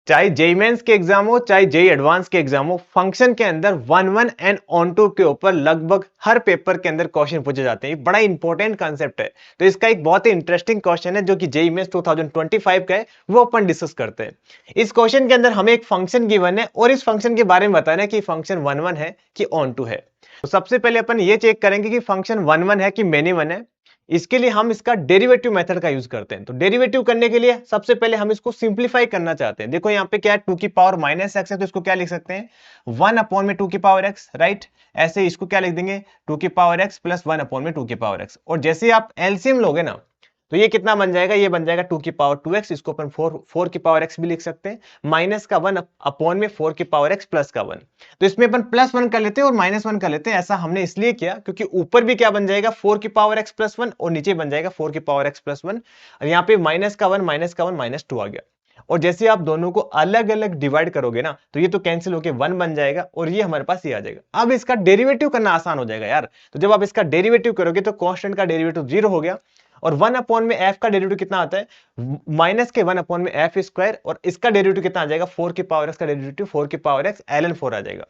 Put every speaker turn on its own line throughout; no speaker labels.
चाहे JEE mains के exam हो चाहे जेई एडवांस के एग्जाम हो, फंक्शन के अंदर one one and on two के ऊपर लगभग हर पेपर के अंदर क्वेश्चन पूछे जाते हैं। बड़ा इंपॉर्टेंट कांसेप्ट है। तो इसका एक बहुत ही इंटरेस्टिंग क्वेश्चन है जो कि जेई मेंस 2025 का है, वो अपन डिस्कस करते हैं। इस क्वेश्चन के अंदर हमें एक फंक्शन गिवन है और इस फंक्शन के बारे में बताना है कि फंक्शन वन वन है कि ऑन टू है। तो सबसे पहले अपन ये चेक करेंगे कि फंक्शन वन वन है कि मेनी वन है। इसके लिए हम इसका डेरिवेटिव मेथड का यूज करते हैं। तो डेरिवेटिव करने के लिए सबसे पहले हम इसको सिंप्लीफाई करना चाहते हैं। देखो यहाँ पे क्या है, टू की पावर माइनस एक्स है, तो इसको क्या लिख सकते हैं, वन अपॉन में टू की पावर एक्स, राइट। ऐसे इसको क्या लिख देंगे, टू की power x plus one upon में टू की पावर एक्स। और जैसे ही आप एलसीएम लोगे ना, तो ये कितना बन जाएगा, ये बन जाएगा टू की पावर टू एक्स, इसको अपन फोर की पावर एक्स भी लिख सकते हैं, माइनस का वन अपॉन में फोर की पावर एक्स प्लस का वन। तो इसमें अपन प्लस वन कर लेते हैं और माइनस वन कर लेते हैं। ऐसा हमने इसलिए किया क्योंकि ऊपर भी क्या बन जाएगा, फोर की पावर एक्स प्लस वन, और नीचे बन जाएगा फोर की पावर एक्स प्लस वन। और यहाँ पे माइनस का वन माइनस टू आ गया। और जैसे आप दोनों को अलग अलग डिवाइड करोगे ना, तो ये तो कैंसिल होके वन बन जाएगा और ये हमारे पास ये आ जाएगा। अब इसका डेरिवेटिव करना आसान हो जाएगा यार। तो जब आप इसका डेरिवेटिव करोगे तो कांस्टेंट का डेरिवेटिव जीरो हो गया, और वन अपॉन में एफ का डेरिवेटिव कितना आता है, माइनस के वन अपॉन में एफ स्क्वायर, और इसका डेरिवेटिव कितना आ जाएगा, फोर की पावर एक्स का डेरिवेटिव फोर की पावर एक्स ln फोर आ जाएगा।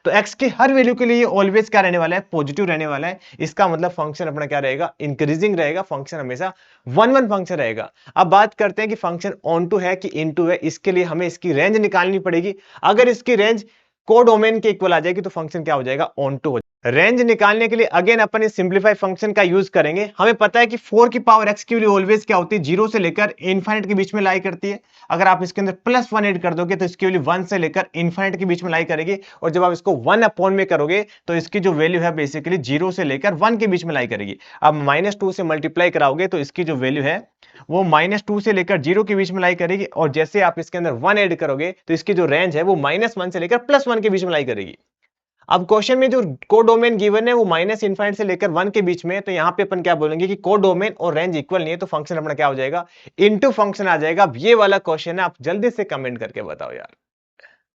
तो x की हर वैल्यू के लिए ये ऑलवेज क्या रहने वाला है, पॉजिटिव रहने वाला है। इसका मतलब फंक्शन अपना क्या रहेगा, इंक्रीजिंग रहेगा, फंक्शन हमेशा वन वन फंक्शन रहेगा। अब बात करते हैं कि फंक्शन ऑन टू है कि इन टू है। इसके लिए हमें इसकी रेंज निकालनी पड़ेगी। अगर इसकी रेंज कोडोमेन के इक्वल आ जाएगी तो फंक्शन क्या हो जाएगा, ऑन टू हो जाएगा। रेंज निकालने के लिए अगेन अपन इस सिंप्लीफाई फंक्शन का यूज करेंगे। हमें पता है कि फोर की पावर एक्स की वैल्यू ऑलवेज क्या होती है, जीरो से लेकर इनफाइनाइट के बीच में लाई करती है। अगर आप इसके अंदर प्लस वन ऐड कर दोगे तो इसकी वैल्यू वन से लेकर इनफाइनाइट के बीच में लाई करेगी। और जब आप इसको वन अपॉन में करोगे तो इसकी जो वैल्यू है बेसिकली जीरो से लेकर वन के बीच में लाई करेगी। अब माइनस टू से मल्टीप्लाई कराओगे तो इसकी जो वैल्यू है वो माइनस टू से लेकर जीरो के बीच में लाई करेगी। और जैसे आप इसके अंदर वन ऐड करोगे तो इसकी जो रेंज है वो माइनस वन से लेकर प्लस वन के बीच में लाई करेगी। अब क्वेश्चन में जो कोडोमेन गिवन है वो माइनस इनफाइनाइट से लेकर वन के बीच में है। तो यहां पे अपन क्या बोलेंगे कि कोडोमेन और रेंज इक्वल नहीं है, तो फंक्शन अपना क्या हो जाएगा, इनटू फंक्शन आ जाएगा। अब ये वाला क्वेश्चन है, आप जल्दी से कमेंट करके बताओ यार।